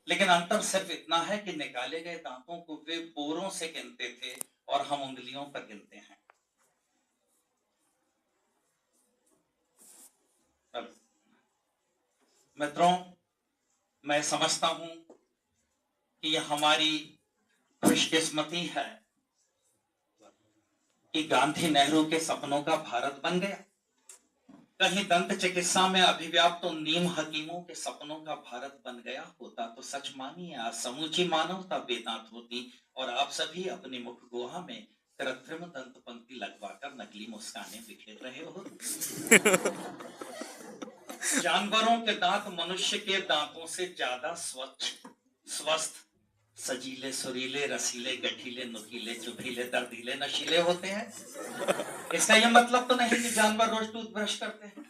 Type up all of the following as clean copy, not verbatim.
लेकिन अंतर सिर्फ इतना है कि निकाले गए दांतों को वे बोरों से गिनते थे और हम उंगलियों पर गिनते हैं। अब मित्रों, मैं समझता हूं कि यह हमारी खुशकिस्मती है कि गांधी नेहरू के सपनों का भारत बन गया। कहीं दंत चिकित्सा में अभिव्याप्त तो नीम हकीमों के सपनों का भारत बन गया होता तो सच मानिए आज समूची मानवता बेदांत होती और आप सभी अपनी मुख गुहा में कृत्रिम दंत पंक्ति लगवाकर नकली मुस्कानें बिखेर रहे हो। जानवरों के दांत मनुष्य के दांतों से ज्यादा स्वच्छ, स्वस्थ, सजीले, सुरीले, रसीले, गठीले, नुकीले, चुभीले, दर्दीले, नशीले होते हैं। इसका यह मतलब तो नहीं कि जानवर रोज टूथब्रश करते हैं।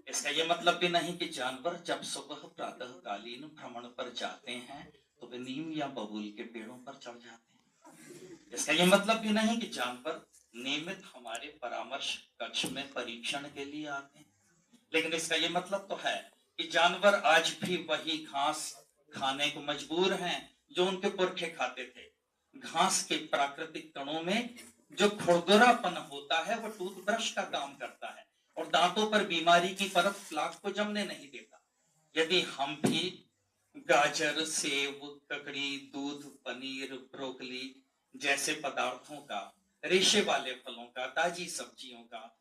इसका यह मतलब भी नहीं कि जानवर जब सुबह प्रातःकालीन भ्रमण पर जाते हैं तो वे नीम या बबूल के पेड़ों पर चढ़ जाते हैं। इसका यह मतलब भी नहीं कि जानवर नियमित हमारे परामर्श कक्ष में परीक्षण के लिए आते हैं। लेकिन इसका यह मतलब तो है कि जानवर आज भी वही घास खाने को मजबूर हैं जो उनके पुरखे खाते थे। घास के प्राकृतिक कणों में जो खुरदुरापन होता है वो टूथब्रश का काम करता है और दांतों पर बीमारी की परत प्लाक को जमने नहीं देता। यदि हम भी गाजर, सेब, ककड़ी, दूध, पनीर, ब्रोकली जैसे पदार्थों का, रेशे वाले फलों का, ताजी सब्जियों का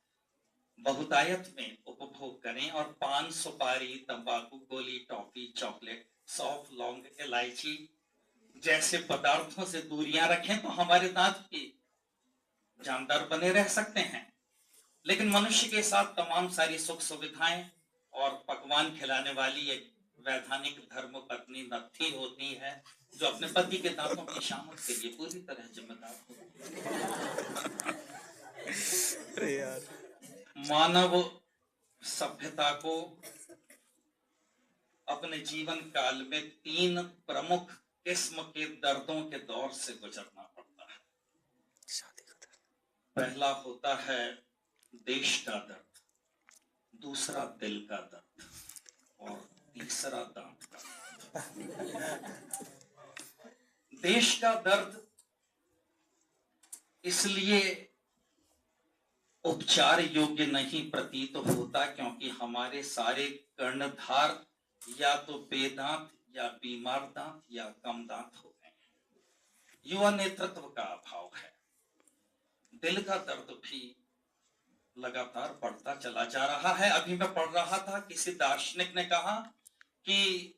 बहुतायत में उपभोग करें और पान, सुपारी, तंबाकू, गोली, टॉफी, चॉकलेट, सौंफ, लौंग, इलायची जैसे पदार्थों से दूरियां रखें तो हमारे दांत भी जानदार बने रह सकते हैं। लेकिन मनुष्य के साथ तमाम सारी सुख सुविधाएं और पकवान खिलाने वाली एक वैधानिक धर्म पत्नी नत्थी होती है जो अपने पति के दांतों की शामत के लिए पूरी तरह जिम्मेदार होती है। यार मानव सभ्यता को अपने जीवन काल में 3 प्रमुख किस्म के दर्दों के दौर से गुजरना पड़ता है। पहला होता है देश का दर्द, दूसरा दिल का दर्द और तीसरा दांत का दर्द। देश का दर्द इसलिए उपचार योग्य नहीं प्रतीत होता क्योंकि हमारे सारे कर्णधार या तो बेदांत या बीमार दांत या कम दांत हो गए हैं। युवा नेतृत्व का अभाव है। दिल का दर्द भी लगातार बढ़ता चला जा रहा है। अभी मैं पढ़ रहा था, किसी दार्शनिक ने कहा कि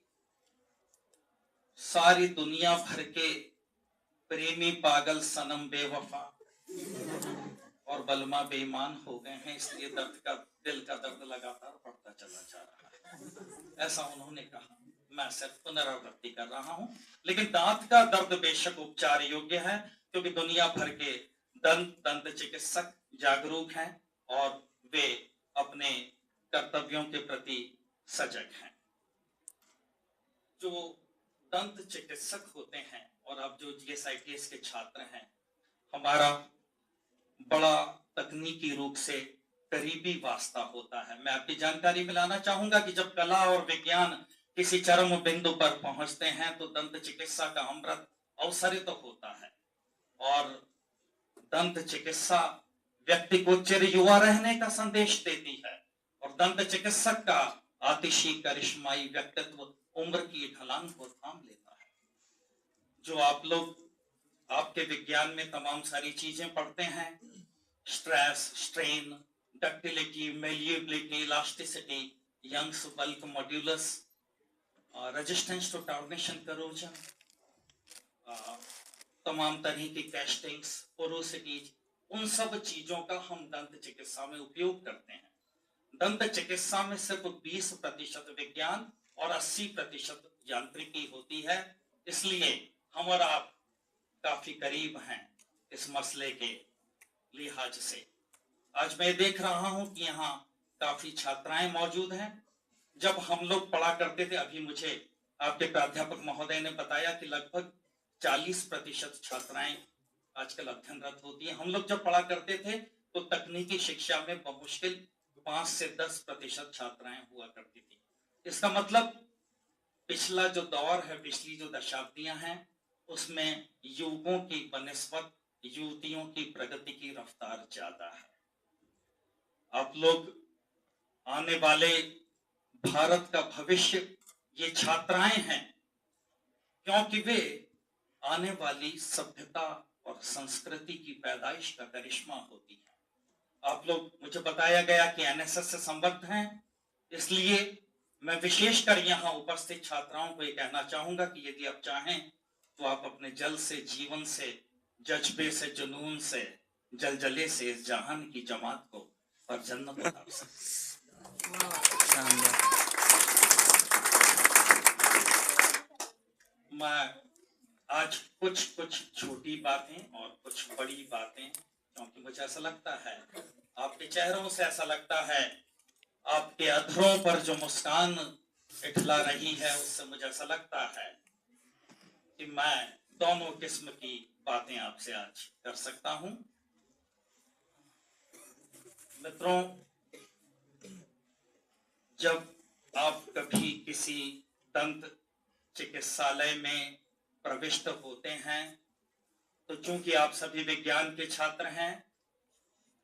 सारी दुनिया भर के प्रेमी पागल, सनम बेवफा और बलमा बेईमान हो गए हैं, इसलिए दिल का दर्द लगातार बढ़ता चला जा रहा है, ऐसा उन्होंने कहा। मैं सिर्फ पुनरावृत्ति कर रहा हूं। लेकिन दांत का दर्द बेशक उपचार योग्य है क्योंकि दुनिया भर के दंत चिकित्सक जागरूक हैं और वे अपने कर्तव्यों के प्रति सजग हैं। जो दंत चिकित्सक होते हैं और अब जो जीएसआईटीएस के छात्र हैं, हमारा बड़ा तकनीकी रूप से करीबी वास्ता होता है। मैं आपकी जानकारी मिलाना चाहूंगा कि जब कला और विज्ञान किसी चरम बिंदु पर पहुंचते हैं तो दंत चिकित्सा का अमृत अवसरित तो होता है और दंत चिकित्सा व्यक्ति को चिर युवा रहने का संदेश देती है और दंत चिकित्सक का आतिशी करिश्माई व्यक्तित्व उम्र की ढलान को थाम लेता है। जो आप लोग आपके विज्ञान में तमाम सारी चीजें पढ़ते हैं, stress, strain, ductility, malleability, elasticity, Young's bulk modulus, resistance to tarnishing, corrosion, तमाम तरह की कैस्टिंग्स, पोरोसिटीज, उन सब चीजों का हम दंत चिकित्सा में उपयोग करते हैं। दंत चिकित्सा में सिर्फ 20% विज्ञान और 80% यांत्रिकी होती है, इसलिए हम और आप काफी करीब हैं इस मसले के लिहाज से। आज मैं देख रहा हूं कि यहाँ काफी छात्राएं मौजूद हैं। जब हम लोग पढ़ा करते थे, अभी मुझे आपके प्राध्यापक महोदय ने बताया कि लगभग 40% छात्राएं आजकल अध्ययनरत होती है। हम लोग जब पढ़ा करते थे तो तकनीकी शिक्षा में बमुश्किल 5 से 10% छात्राएं हुआ करती थी। इसका मतलब पिछला जो दौर है, पिछली जो दशाब्दियां हैं, उसमें युवकों की बनिस्बत युवतियों की प्रगति की रफ्तार ज्यादा है। आप लोग आने वाले भारत का भविष्य, ये छात्राएं हैं, क्योंकि वे आने वाली सभ्यता और संस्कृति की पैदाइश का करिश्मा होती है। आप लोग, मुझे बताया गया कि एनएसएस से संबद्ध हैं, इसलिए मैं विशेषकर यहाँ उपस्थित छात्राओं को ये कहना चाहूंगा कि यदि आप चाहें तो आप अपने जल से, जीवन से, जज्बे से, जुनून से, जलजले से इस जहान की जमात को और जन्नत बता सकते। मैं आज कुछ छोटी बातें और कुछ बड़ी बातें, क्योंकि मुझे ऐसा लगता है, आपके चेहरों से ऐसा लगता है, आपके अधरों पर जो मुस्कान इठला रही है, उससे मुझे ऐसा लगता है कि मैं दोनों किस्म की बातें आपसे आज कर सकता हूं। मित्रों, जब आप कभी किसी दंत चिकित्सालय में प्रविष्ट होते हैं, तो चूंकि आप सभी विज्ञान के छात्र हैं,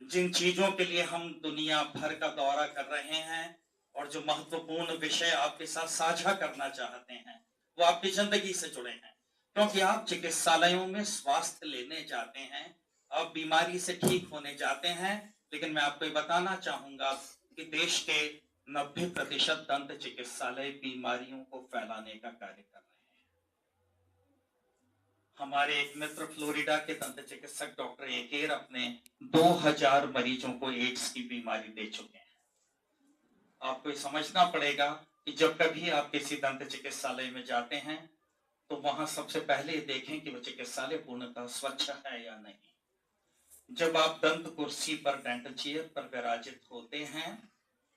जिन चीजों के लिए हम दुनिया भर का दौरा कर रहे हैं और जो महत्वपूर्ण विषय आपके साथ साझा करना चाहते हैं, वो आपकी जिंदगी से जुड़े हैं। क्योंकि आप चिकित्सालयों में स्वास्थ्य लेने जाते हैं, आप बीमारी से ठीक होने जाते हैं, लेकिन मैं आपको बताना चाहूंगा कि देश के 90% दंत चिकित्सालय बीमारियों को फैलाने का कार्य कर रहे हैं। हमारे एक मित्र फ्लोरिडा के दंत चिकित्सक डॉक्टर एकेर अपने 2000 मरीजों को एड्स की बीमारी दे चुके हैं। आपको समझना पड़ेगा कि जब कभी आप किसी दंत चिकित्सालय में जाते हैं, तो वहां सबसे पहले देखें कि वह चिकित्सालय पूर्णतः स्वच्छ है या नहीं। जब आप दंत कुर्सी पर, डेंटल चेयर पर विराजित होते हैं,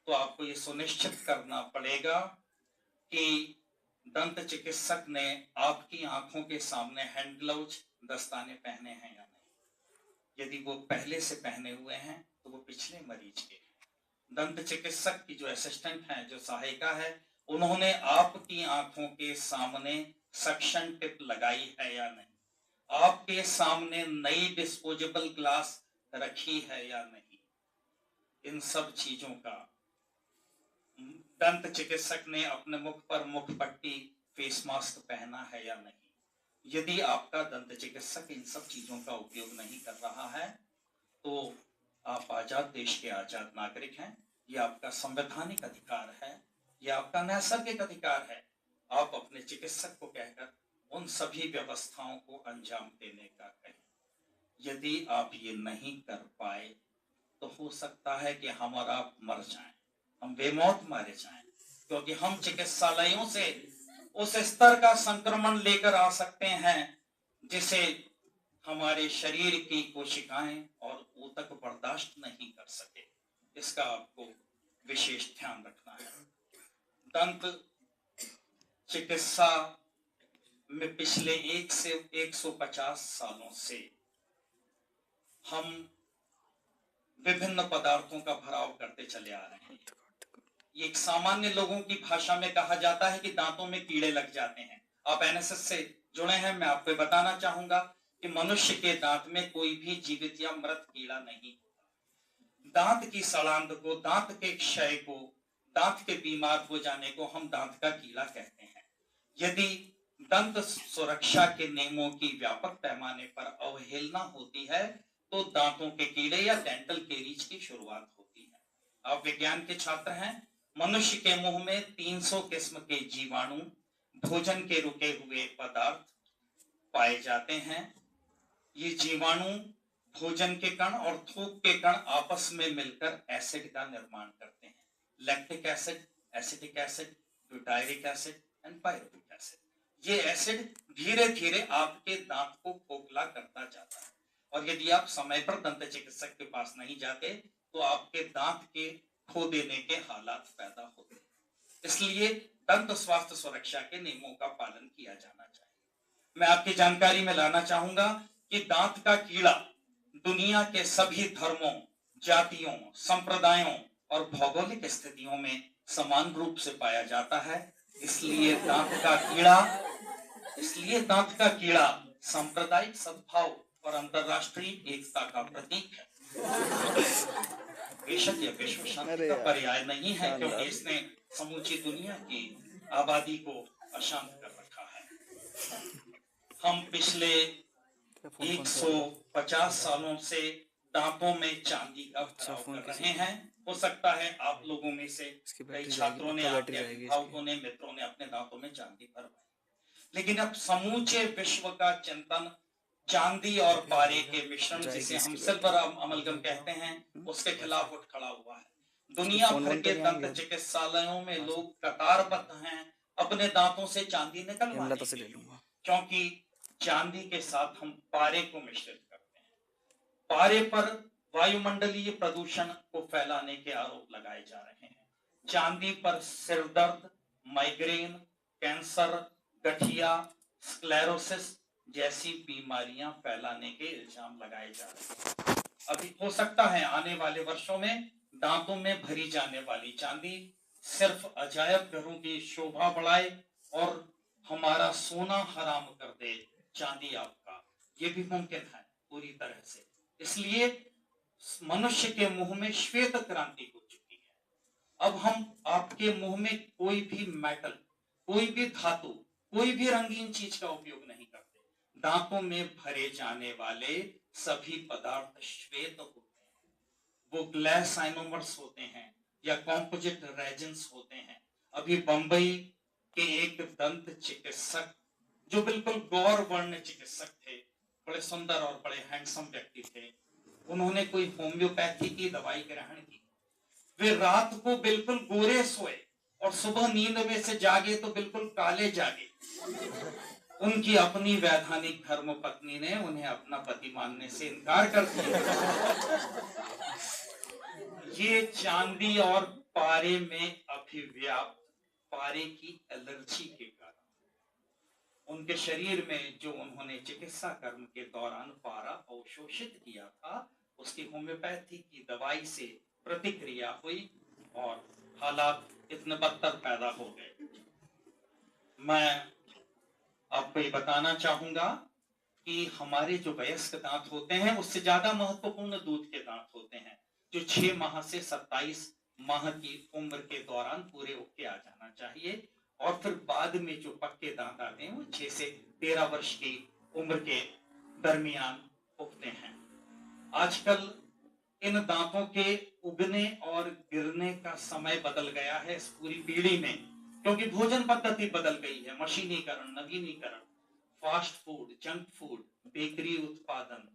तो आपको ये सुनिश्चित करना पड़ेगा कि दंत चिकित्सक ने आपकी आंखों के सामने हैंड ग्लव्स, दस्ताने पहने हैं या नहीं। यदि वो पहले से पहने हुए हैं तो वो पिछले मरीज के हैं। दंत चिकित्सक की जो असिस्टेंट है, जो सहायिका है, उन्होंने आपकी आंखों के सामने सक्शन टिप लगाई है या नहीं, आपके सामने नई डिस्पोजेबल ग्लास रखी है या नहीं। इन सब चीजों का दंत चिकित्सक ने अपने मुख पर मुख पट्टी, फेस मास्क पहना है या नहीं। यदि आपका दंत चिकित्सक इन सब चीजों का उपयोग नहीं कर रहा है, तो आप आजाद देश के आजाद नागरिक हैं। ये आपका संवैधानिक अधिकार है, ये आपका नैसर्गिक अधिकार है। आप अपने चिकित्सक को कहकर उन सभी व्यवस्थाओं को अंजाम देने का कहें। यदि आप ये नहीं कर पाए, तो हो सकता है कि हम और आप मर जाएं, हम बेमौत मारे जाएं, क्योंकि हम चिकित्सालयों से उस स्तर का संक्रमण लेकर आ सकते हैं जिसे हमारे शरीर की कोशिकाएं और ऊतक बर्दाश्त नहीं कर सके। इसका आपको विशेष ध्यान रखना है। दंत चिकित्सा में पिछले 1 से 150 सालों से हम विभिन्न पदार्थों का भराव करते चले आ रहे हैं। ये एक सामान्य लोगों की भाषा में कहा जाता है कि दांतों में कीड़े लग जाते हैं। आप एनएसएस से जुड़े हैं, मैं आपको बताना चाहूंगा कि मनुष्य के दांत में कोई भी जीवित या मृत कीड़ा नहीं होता। दांत की सड़ांध को, दांत के क्षय को, दांत के बीमार हो जाने को हम दांत का कीड़ा कहते हैं। यदि दंत सुरक्षा के नियमों की व्यापक पैमाने पर अवहेलना होती है, तो दांतों के कीड़े या डेंटल कैरीज की शुरुआत होती है। आप विज्ञान के छात्र हैं। मनुष्य के मुंह में 300 किस्म के जीवाणु, भोजन के रुके हुए पदार्थ पाए जाते हैं। ये जीवाणु भोजन के कण और थूक के कण आपस में मिलकर एसिड का निर्माण करते हैं। Lactic acid, acetic acid, butyric acid and pyruvic acid. ये एसिड धीरे धीरे आपके दांत को खोखला करता जाता है, और यदि आप समय पर दंत चिकित्सक के पास नहीं जाते, तो आपके दांत के खो देने के हालात पैदा होते हैं। इसलिए दंत स्वास्थ्य सुरक्षा के नियमों का पालन किया जाना चाहिए। मैं आपकी जानकारी में लाना चाहूंगा कि दांत का कीड़ा दुनिया के सभी धर्मों, जातियों, संप्रदायों और भौगोलिक स्थितियों में समान रूप से पाया जाता है। इसलिए दांत का कीड़ा इसलिए दांत का कीड़ा सांप्रदायिक सद्भाव और अंतरराष्ट्रीय एकता का प्रतीक है। बेशक यह विश्व शांति अरे का यार, पर्याय नहीं है, क्योंकि शानदार। इसने समूची दुनिया की आबादी को अशांत कर रखा है। हम पिछले तेरा फोन कौन सा है? 150 सालों से दांतों में चांदी का अच्छा, भराव फोन कर किसी रहे का? हैं। हो सकता है आप लोगों में से इसकी कई बैटरी जाएगी, छात्रों ने, पक्का बैटरी आपके जाएगी इसकी। अभिभावकों ने, मित्रों ने अपने दांतों में चांदी भरवाई। लेकिन अब समूचे विश्व का चिंतन चांदी और पारे के मिश्रण, जाएगी जिसे हम इसकी सिल्वर बैटरी। अमलगम कहते हैं, उसके खिलाफ उठ खड़ा हुआ है। इसके दुनिया फोन भर वोन तो के नहीं दंत आएंगे? चिकित्सालयों में लोग कतारबद्ध हैं अपने दांतों से चांदी निकलवाने हेमलता से के ले लिए, लूंगा। क्योंकि चांदी के साथ हम पारे को मिश्रित करते हैं। पारे पर वायुमंडलीय प्रदूषण को फैलाने के आरोप लगाए जा रहे हैं। चांदी पर सिर दर्द, माइग्रेन, कैंसर, गठिया, स्क्लेरोसिस जैसी बीमारियां फैलाने के इल्जाम लगाए जा रहे हैं। अभी हो सकता है आने वाले वर्षों में दांतों में भरी जाने वाली चांदी सिर्फ अजायब घरों की शोभा बढ़ाए और हमारा सोना हराम कर दे। चांदी आपका, ये भी मुमकिन है पूरी तरह से। इसलिए मनुष्य के मुंह में श्वेत क्रांति हो चुकी है। अब हम आपके मुंह में कोई भी मेटल, कोई भी धातु, कोई भी रंगीन चीज का उपयोग नहीं करते। दांतों में भरे जाने वाले सभी पदार्थ श्वेत होते हैं। वो ग्लास आइनोमर्स होते हैं या कॉम्पोजिट रेजिन्स होते हैं। अभी बंबई के एक दंत चिकित्सक, जो बिल्कुल गौर वर्ण चिकित्सक थे, बड़े सुंदर और बड़े हैंडसम व्यक्ति थे, उन्होंने कोई होम्योपैथी की दवाई ग्रहण की। वे रात को बिल्कुल गोरे सोए और सुबह नींद में से जागे तो बिल्कुल काले जागे। उनकी अपनी वैधानिक धर्म पत्नी ने उन्हें अपना पति मानने से इनकार कर दिया। ये चांदी और पारे में अभिव्याप्त पारे की एलर्जी के कारण उनके शरीर में जो उन्होंने चिकित्सा कर्म के दौरान पारा अवशोषित किया था, उसकी होम्योपैथी की दवाई से प्रतिक्रिया हुई और हालात इतने बदतर पैदा हो गए। मैं आपको ये बताना चाहूंगा कि हमारे जो वयस्क दांत होते हैं उससे ज्यादा महत्वपूर्ण दूध के दांत होते हैं, जो 6 माह से 27 माह की उम्र के दौरान पूरे उगके आ जाना चाहिए। और फिर बाद में जो पक्के दांत आते हैं वो 6 से 13 वर्ष की उम्र के दरमियान उगते हैं। आजकल इन दांतों के उगने और गिरने का समय बदल गया है इस पूरी पीढ़ी में, क्योंकि भोजन पद्धति बदल गई है। मशीनीकरण, नवीनीकरण, fast food, junk food, bakery उत्पादन,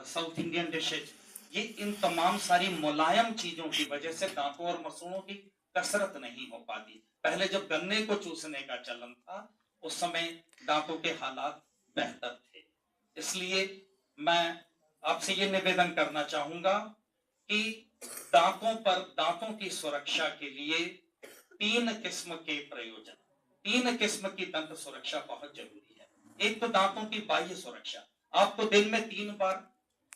साउथ इंडियन डिशेज, ये इन तमाम सारी मुलायम चीजों की वजह से दांतों और मसूड़ों की कसरत नहीं हो पाती। पहले जब गन्ने को चूसने का चलन था, उस समय दांतों के हालात बेहतर थे। इसलिए मैं आपसे ये निवेदन करना चाहूंगा कि दांतों की सुरक्षा के लिए 3 किस्म के प्रयोजन, 3 किस्म की दंत सुरक्षा बहुत जरूरी है। एक तो दांतों की बाह्य सुरक्षा। आपको दिन में 3 बार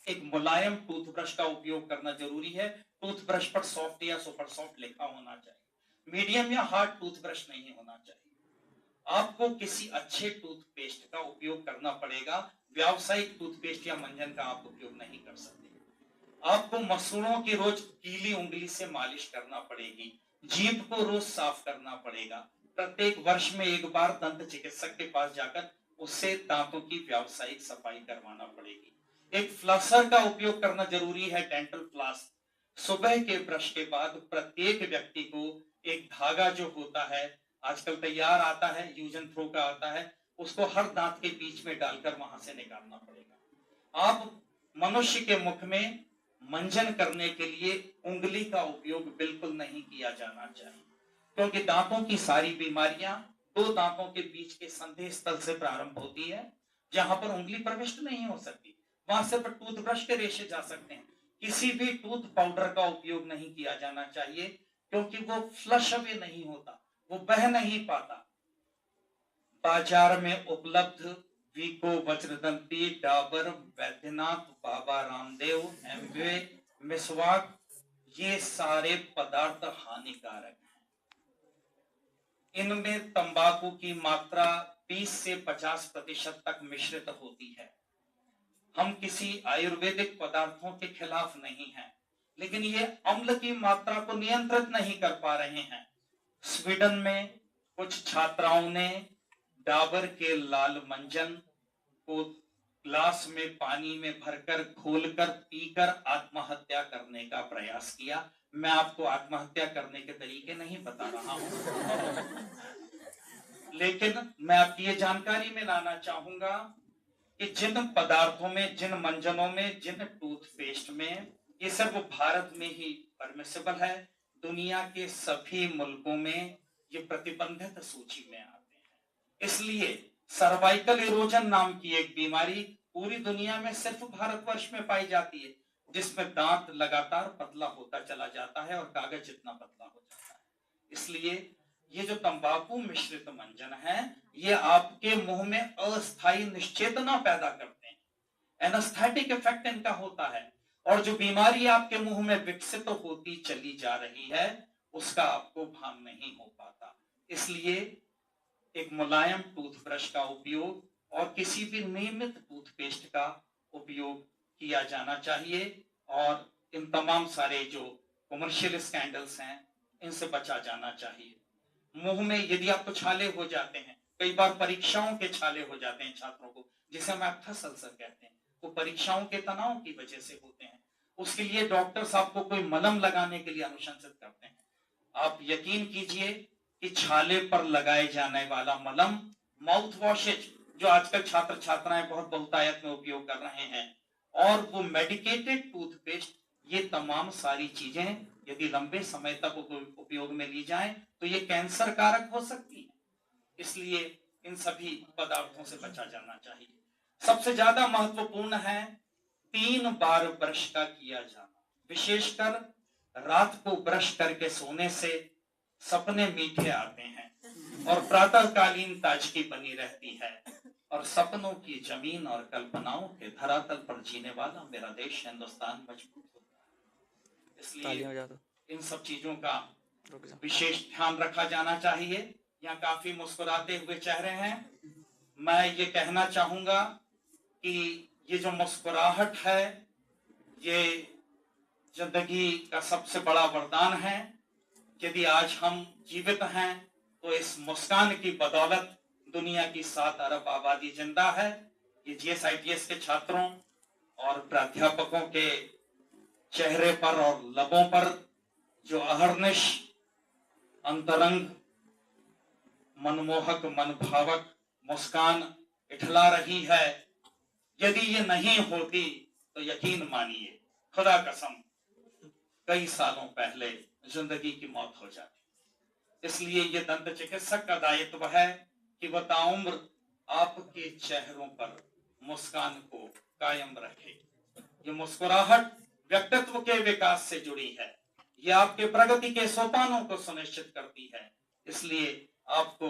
एक मुलायम टूथब्रश का उपयोग करना जरूरी है। टूथब्रश पर सॉफ्ट या सुपर सॉफ्ट लिखा होना चाहिए। मीडियम या हार्ड टूथब्रश नहीं होना चाहिए। आपको किसी अच्छे टूथपेस्ट का उपयोग करना पड़ेगा। व्यावसायिक टूथपेस्ट या मंजन का आप उपयोग नहीं कर सकते। आपको मसूड़ों की रोज गीली उंगली से मालिश करना पड़ेगी। जीभ को रोज साफ करना पड़ेगा। प्रत्येक वर्ष में एक बार दंत चिकित्सक के पास जाकर उससे दांतों की व्यावसायिक सफाई करवाना पड़ेगी। एक फ्लसर का उपयोग करना जरूरी है, डेंटल फ्लॉस। सुबह के ब्रश के बाद प्रत्येक व्यक्ति को एक धागा जो होता है, आजकल तैयार आता है, यूज एंड थ्रो का आता है, उसको हर दांत के बीच में डालकर वहां से निकालना पड़ेगा। आप मनुष्य के मुख में मंजन करने के लिए उंगली का उपयोग बिल्कुल नहीं किया जाना चाहिए, क्योंकि दांतों की सारी बीमारियां 2 दांतों के बीच के संधि स्थल से प्रारंभ होती है, जहां पर उंगली प्रविष्ट नहीं हो सकती। वहां से पर टूथब्रश के रेशे जा सकते हैं। किसी भी टूथ पाउडर का उपयोग नहीं किया जाना चाहिए, क्योंकि वो फ्लश अवे नहीं होता, वो बह नहीं पाता। बाजार में उपलब्ध वीको, वज्रदंती, डाबर, वैद्यनाथ, बाबा रामदेव, एमवे, मिसवाक, ये सारे पदार्थ हानिकारक हैं। इनमें तंबाकू की मात्रा 20 से 50% तक मिश्रित होती है। हम किसी आयुर्वेदिक पदार्थों के खिलाफ नहीं हैं, लेकिन ये अम्ल की मात्रा को नियंत्रित नहीं कर पा रहे हैं। स्वीडन में कुछ छात्राओं ने डाबर के लाल मंजन को ग्लास में पानी में भरकर घोलकर पीकर आत्महत्या करने का प्रयास किया। मैं आपको आत्महत्या करने के तरीके नहीं बता रहा हूं, लेकिन मैं आपकी ये जानकारी में लाना चाहूंगा कि जिन पदार्थों में, जिन मंजनों में, जिन टूथपेस्ट में, ये सब भारत में ही परमिसिबल है, दुनिया के सभी मुल्कों में ये प्रतिबंधित सूची में आते हैं। इसलिए सर्वाइकल इरोजन नाम की एक बीमारी पूरी दुनिया में सिर्फ भारतवर्ष में पाई जाती है, जिसमें दांत लगातार पतला होता चला जाता है और कागज जितना पतला हो जाता है। इसलिए ये जो तंबाकू मिश्रित मंजन है, ये आपके मुंह में अस्थायी निश्चेतना पैदा करते हैं, एनास्थेटिक इफेक्ट इनका होता है, और जो बीमारी आपके मुंह में विकसित होती चली जा रही है उसका आपको भान नहीं हो पाता। इसलिए एक मुलायम टूथब्रश का उपयोग और किसी भी नियमित टूथपेस्ट का उपयोग किया जाना चाहिए, और इन तमाम सारे जो कमर्शियल स्कैंडल्स हैं इनसे बचा जाना चाहिए। मुंह में यदि आपको छाले हो जाते हैं, कई बार परीक्षाओं के छाले हो जाते हैं छात्रों को, जिसे हम एप्थस अल्सर कहते हैं, वो परीक्षाओं के तनाव की वजह से होते हैं। उसके लिए डॉक्टर्स आपको कोई मलम लगाने के लिए अनुशंसित करते हैं। आप यकीन कीजिए कि छाले पर लगाए जाने वाला मलम, माउथ वॉशेज जो आजकल छात्र छात्राएं बहुत बहुतायत में उपयोग कर रहे हैं, और वो मेडिकेटेड टूथपेस्ट, ये तमाम सारी चीजें यदि लंबे समय तक उपयोग में ली जाएं तो ये कैंसर कारक हो सकती है। इसलिए इन सभी पदार्थों से बचा जाना चाहिए। सबसे ज्यादा महत्वपूर्ण है 3 बार ब्रश का किया जाना। विशेषकर रात को ब्रश करके सोने से सपने मीठे आते हैं और प्रातःकालीन ताजगी बनी रहती है, और सपनों की जमीन और कल्पनाओं के धरातल पर जीने वाला मेरा देश हिंदुस्तान मजबूत होता है। इसलिए इन सब चीजों का विशेष ध्यान रखा जाना चाहिए। यहाँ काफी मुस्कुराते हुए चेहरे हैं। मैं ये कहना चाहूंगा कि ये जो मुस्कुराहट है ये जिंदगी का सबसे बड़ा वरदान है। यदि आज हम जीवित हैं तो इस मुस्कान की बदौलत दुनिया की 7 अरब आबादी जिंदा है। ये GS-ITS के छात्रों और प्राध्यापकों के चेहरे पर और लबों पर जो अहर्निश, अंतरंग, मनमोहक, मनभावक मुस्कान इठला रही है, यदि ये नहीं होती तो यकीन मानिए, खुदा कसम, कई सालों पहले जिंदगी की मौत हो जाती। इसलिए ये दंत चिकित्सक का दायित्व है कि वह ताउम्र आपके चेहरों पर मुस्कान को कायम रखे। ये मुस्कुराहट व्यक्तित्व के विकास से जुड़ी है, ये आपके प्रगति के सोपानों को सुनिश्चित करती है। इसलिए आपको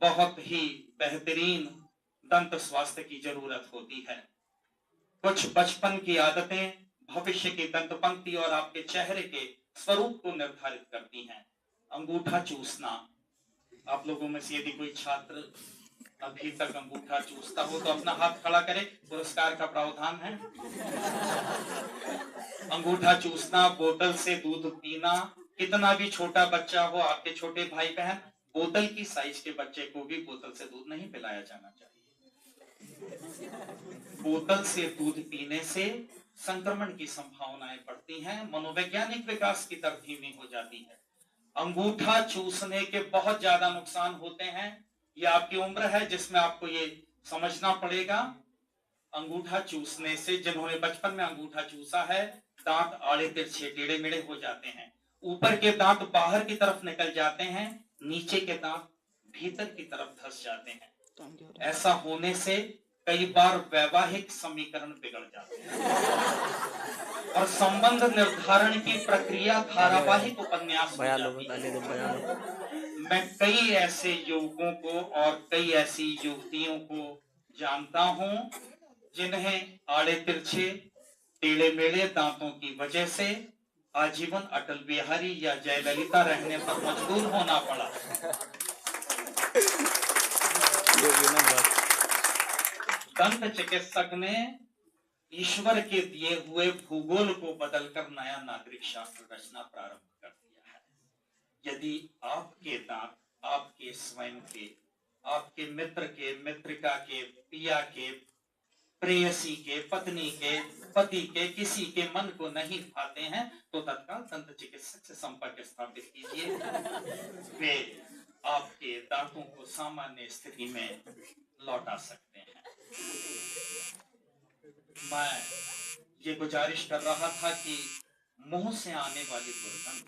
बहुत ही बेहतरीन दंत स्वास्थ्य की जरूरत होती है। कुछ बचपन की आदतें भविष्य की दंत पंक्ति और आपके चेहरे के स्वरूप को निर्धारित करती हैं। अंगूठा चूसना, आप लोगों में से यदि कोई छात्र अभी तक अंगूठा चूसता हो तो अपना हाथ खड़ा करे, पुरस्कार का प्रावधान है। अंगूठा चूसना, बोतल से दूध पीना, कितना भी छोटा बच्चा हो, आपके छोटे भाई बहन, बोतल की साइज के बच्चे को भी बोतल से दूध नहीं पिलाया जाना चाहिए। बोतल से दूध पीने से संक्रमण की संभावनाएं बढ़ती हैं, मनोवैज्ञानिक विकास की दर धीमी हो जाती है। अंगूठा चूसने के बहुत ज्यादा नुकसान होते हैं। ये आपकी उम्र है जिसमें आपको ये समझना पड़ेगा। अंगूठा चूसने से, जिन्होंने बचपन में अंगूठा चूसा है, दांत आड़े तिरछे टेढ़े मेढ़े हो जाते हैं। ऊपर के दांत बाहर की तरफ निकल जाते हैं, नीचे के दांत भीतर की तरफ धंस जाते हैं। ऐसा होने से कई बार वैवाहिक समीकरण बिगड़ जाते हैं और संबंध निर्धारण की प्रक्रिया धारावाहिक उपन्यास हो जाती है। मैं कई ऐसे युवकों को और कई ऐसी युवतियों को जानता हूं जिन्हें आड़े तिरछे टेढ़े मेढ़े दांतों की वजह से आजीवन अटल बिहारी या जयललिता रहने पर मजबूर होना पड़ा। ये भी ना बात। दंत चिकित्सक ने ईश्वर के दिए हुए भूगोल को बदलकर नया नागरिक शास्त्र रचना प्रारंभ कर दिया है। यदि आपके दांत आपके स्वयं के, आपके मित्र के, मित्रिका के, पिया के, प्रेयसी के, पत्नी के, पति के, किसी के मन को नहीं भाते हैं तो तत्काल दंत चिकित्सक से संपर्क स्थापित कीजिए। वे आपके दांतों को सामान्य स्थिति में लौटा सकते हैं। मैं ये गुजारिश कर रहा था कि मुंह से आने वाली दुर्गंध